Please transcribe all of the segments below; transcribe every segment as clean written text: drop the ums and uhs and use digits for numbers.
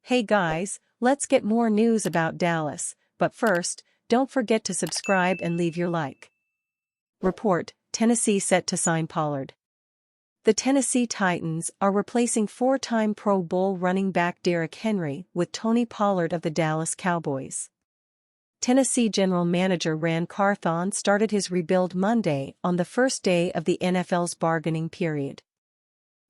Hey guys, let's get more news about Dallas, but first, don't forget to subscribe and leave your like. Report: Tennessee set to sign Pollard. The Tennessee Titans are replacing four-time Pro Bowl running back Derrick Henry with Tony Pollard of the Dallas Cowboys. Tennessee General Manager Ran Carthon started his rebuild Monday on the first day of the NFL's bargaining period.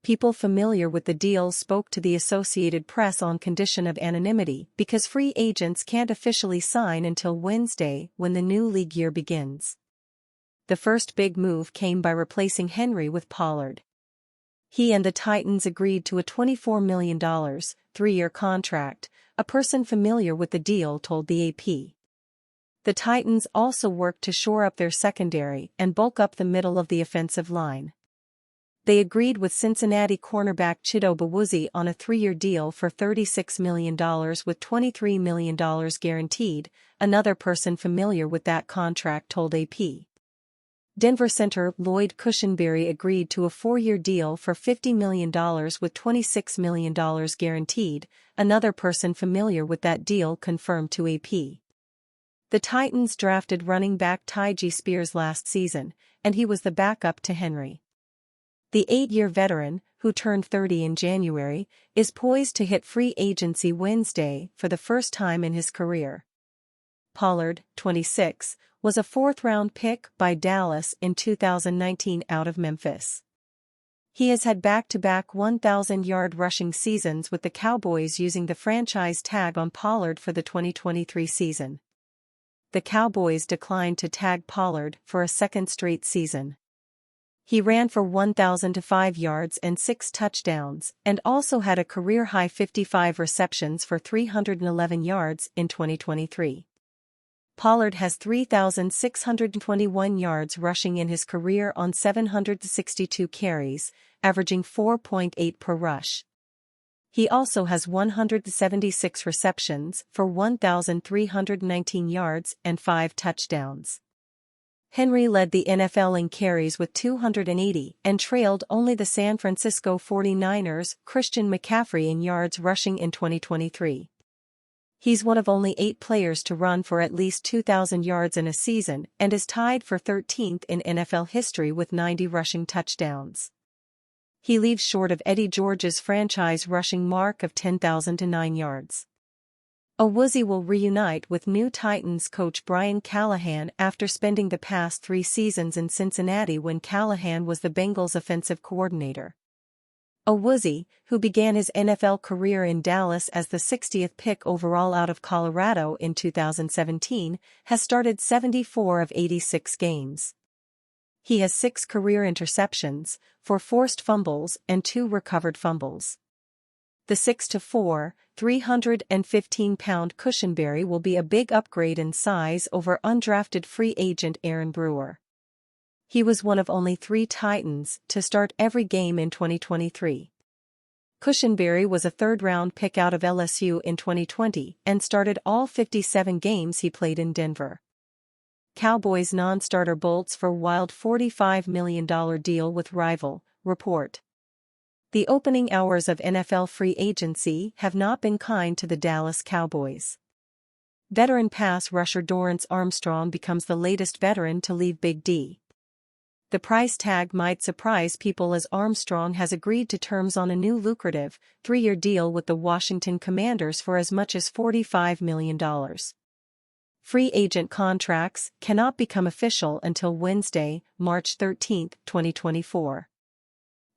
People familiar with the deal spoke to the Associated Press on condition of anonymity because free agents can't officially sign until Wednesday when the new league year begins. The first big move came by replacing Henry with Pollard. He and the Titans agreed to a $24 million, three-year contract, a person familiar with the deal told the AP. The Titans also worked to shore up their secondary and bulk up the middle of the offensive line. They agreed with Cincinnati cornerback Chido Awuzie on a three-year deal for $36 million with $23 million guaranteed, another person familiar with that contract told AP. Denver center Lloyd Cushenberry agreed to a four-year deal for $50 million with $26 million guaranteed, another person familiar with that deal confirmed to AP. The Titans drafted running back Tyjae Spears last season, and he was the backup to Henry. The 8-year veteran, who turned 30 in January, is poised to hit free agency Wednesday for the first time in his career. Pollard, 26, was a fourth-round pick by Dallas in 2019 out of Memphis. He has had back-to-back 1,000-yard rushing seasons with the Cowboys using the franchise tag on Pollard for the 2023 season. The Cowboys declined to tag Pollard for a second straight season. He ran for 1,005 yards and 6 touchdowns and also had a career-high 55 receptions for 311 yards in 2023. Pollard has 3,621 yards rushing in his career on 762 carries, averaging 4.8 per rush. He also has 176 receptions for 1,319 yards and 5 touchdowns. Henry led the NFL in carries with 280 and trailed only the San Francisco 49ers' Christian McCaffrey in yards rushing in 2023. He's one of only 8 players to run for at least 2,000 yards in a season and is tied for 13th in NFL history with 90 rushing touchdowns. He leaves short of Eddie George's franchise rushing mark of 10,009 yards. Awuzie will reunite with new Titans coach Brian Callahan after spending the past 3 seasons in Cincinnati when Callahan was the Bengals' offensive coordinator. Awuzie, who began his NFL career in Dallas as the 60th pick overall out of Colorado in 2017, has started 74 of 86 games. He has 6 career interceptions, 4 forced fumbles and 2 recovered fumbles. The 6'4", 315-pound Cushenberry will be a big upgrade in size over undrafted free agent Aaron Brewer. He was one of only 3 Titans to start every game in 2023. Cushenberry was a third-round pick out of LSU in 2020 and started all 57 games he played in Denver. Cowboys non-starter bolts for wild $45 million deal with rival, report. The opening hours of NFL free agency have not been kind to the Dallas Cowboys. Veteran pass rusher Dorrance Armstrong becomes the latest veteran to leave Big D. The price tag might surprise people as Armstrong has agreed to terms on a new lucrative, 3-year deal with the Washington Commanders for as much as $45 million. Free agent contracts cannot become official until Wednesday, March 13, 2024.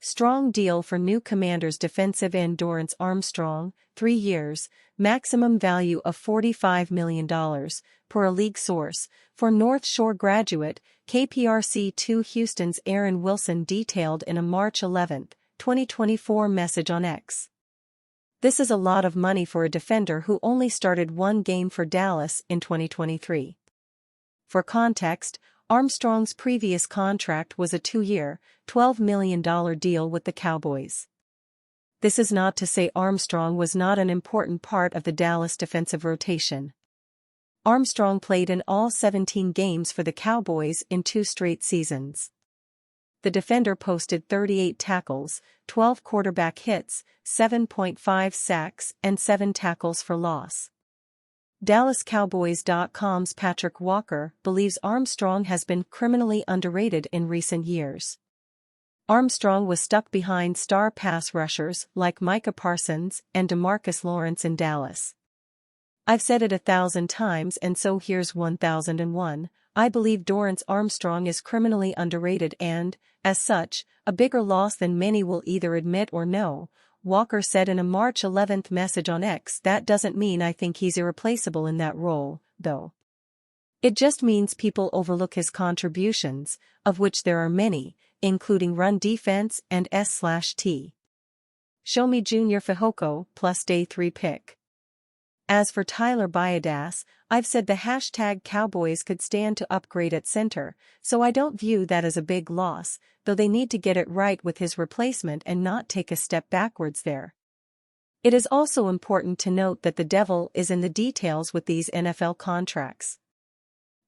Strong deal for new Commanders defensive end Dorrance Armstrong, 3 years, maximum value of $45 million, per a league source, for North Shore graduate, KPRC2 Houston's Aaron Wilson detailed in a March 11, 2024 message on X. This is a lot of money for a defender who only started 1 game for Dallas in 2023. For context, Armstrong's previous contract was a 2-year, $12 million deal with the Cowboys. This is not to say Armstrong was not an important part of the Dallas defensive rotation. Armstrong played in all 17 games for the Cowboys in 2 straight seasons. the defender posted 38 tackles, 12 quarterback hits, 7.5 sacks, and 7 tackles for loss. DallasCowboys.com's Patrick Walker believes Armstrong has been criminally underrated in recent years. Armstrong was stuck behind star pass rushers like Micah Parsons and DeMarcus Lawrence in Dallas. "I've said it 1,000 times and so here's 1,001. I believe Dorrance Armstrong is criminally underrated and, as such, a bigger loss than many will either admit or know," Walker said in a March 11 message on X. "That doesn't mean I think he's irreplaceable in that role, though. It just means people overlook his contributions, of which there are many, including run defense and S/T. Show me Junior Fehoko plus day 3 pick." As for Tyler Biadasz, "I've said the #Cowboys could stand to upgrade at center, so I don't view that as a big loss, though they need to get it right with his replacement and not take a step backwards there." It is also important to note that the devil is in the details with these NFL contracts.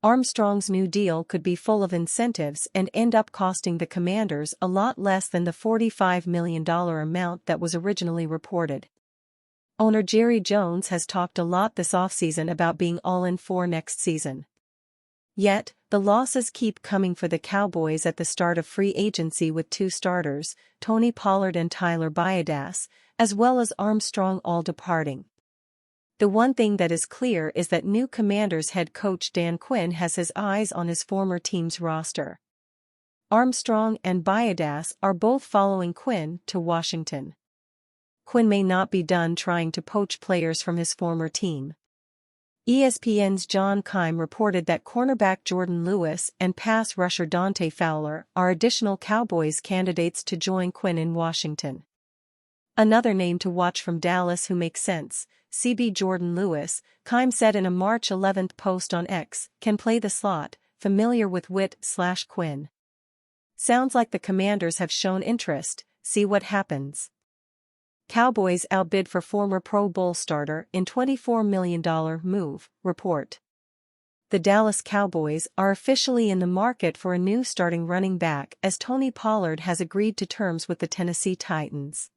Armstrong's new deal could be full of incentives and end up costing the Commanders a lot less than the $45 million amount that was originally reported. Owner Jerry Jones has talked a lot this offseason about being all in for next season. Yet, the losses keep coming for the Cowboys at the start of free agency with 2 starters, Tony Pollard and Tyler Biadasz, as well as Armstrong all departing. The one thing that is clear is that new Commanders head coach Dan Quinn has his eyes on his former team's roster. Armstrong and Biadasz are both following Quinn to Washington. Quinn may not be done trying to poach players from his former team. ESPN's John Keim reported that cornerback Jordan Lewis and pass rusher Dante Fowler are additional Cowboys candidates to join Quinn in Washington. Another name to watch from Dallas who makes sense, CB Jordan Lewis, Keim said in a March 11 post on X, can play the slot, familiar with Witt/Quinn. "Sounds like the Commanders have shown interest, see what happens." Cowboys outbid for former Pro Bowl starter in $24 million move, report. The Dallas Cowboys are officially in the market for a new starting running back as Tony Pollard has agreed to terms with the Tennessee Titans.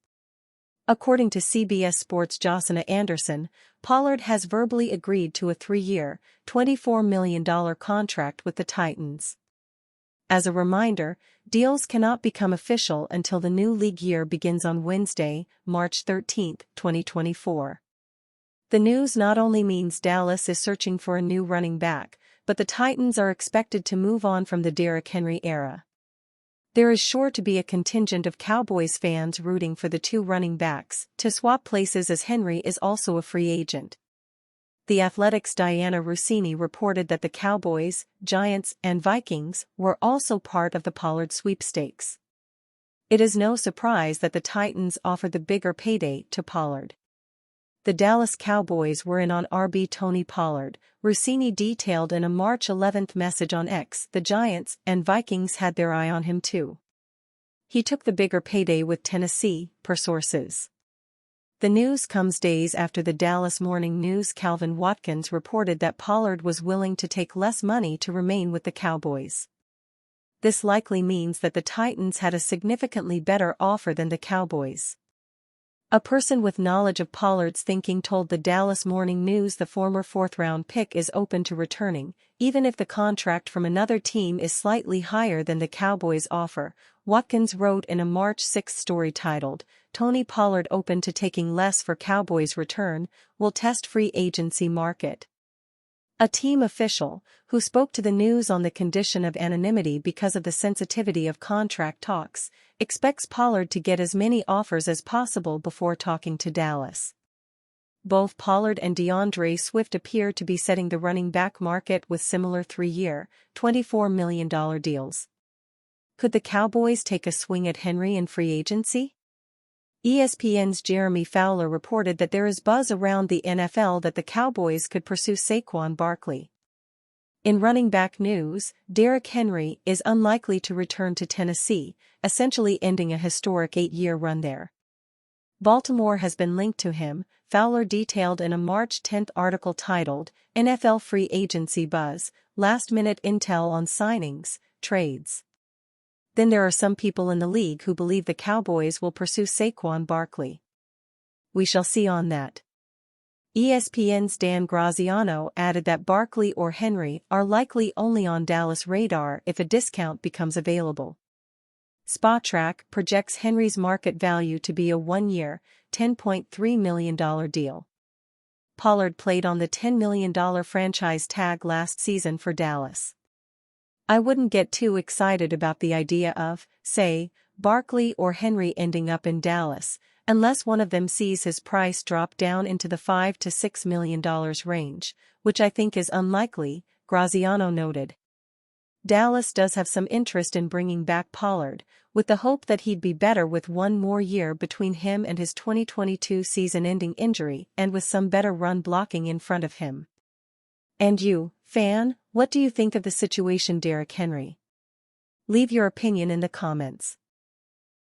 According to CBS Sports' Josina Anderson, Pollard has verbally agreed to a 3-year, $24 million contract with the Titans. As a reminder, deals cannot become official until the new league year begins on Wednesday, March 13, 2024. The news not only means Dallas is searching for a new running back, but the Titans are expected to move on from the Derrick Henry era. There is sure to be a contingent of Cowboys fans rooting for the 2 running backs to swap places as Henry is also a free agent. The Athletic's Diana Rossini reported that the Cowboys, Giants, and Vikings were also part of the Pollard sweepstakes. It is no surprise that the Titans offered the bigger payday to Pollard. The Dallas Cowboys were in on RB Tony Pollard, Rossini detailed in a March 11 message on X. The Giants and Vikings had their eye on him too. He took the bigger payday with Tennessee, per sources. The news comes days after the Dallas Morning News' Calvin Watkins reported that Pollard was willing to take less money to remain with the Cowboys. This likely means that the Titans had a significantly better offer than the Cowboys. A person with knowledge of Pollard's thinking told the Dallas Morning News the former 4th-round pick is open to returning, even if the contract from another team is slightly higher than the Cowboys' offer. Watkins wrote in a March 6 story titled, "Tony Pollard open to taking less for Cowboys return, will test free agency market." A team official, who spoke to the news on the condition of anonymity because of the sensitivity of contract talks, expects Pollard to get as many offers as possible before talking to Dallas. Both Pollard and DeAndre Swift appear to be setting the running back market with similar 3-year, $24 million deals. Could the Cowboys take a swing at Henry in free agency? ESPN's Jeremy Fowler reported that there is buzz around the NFL that the Cowboys could pursue Saquon Barkley. In running back news, Derrick Henry is unlikely to return to Tennessee, essentially ending a historic 8-year run there. Baltimore has been linked to him, Fowler detailed in a March 10 article titled, NFL Free Agency Buzz, Last-Minute Intel on Signings, Trades. Then there are some people in the league who believe the Cowboys will pursue Saquon Barkley. We shall see on that. ESPN's Dan Graziano added that Barkley or Henry are likely only on Dallas' radar if a discount becomes available. Spotrac projects Henry's market value to be a one-year, $10.3 million deal. Pollard played on the $10 million franchise tag last season for Dallas. I wouldn't get too excited about the idea of, say, Barkley or Henry ending up in Dallas, unless one of them sees his price drop down into the $5 to $6 million range, which I think is unlikely, Graziano noted. Dallas does have some interest in bringing back Pollard, with the hope that he'd be better with one more year between him and his 2022 season-ending injury and with some better run blocking in front of him. And you, fan, what do you think of the situation Derrick Henry? Leave your opinion in the comments.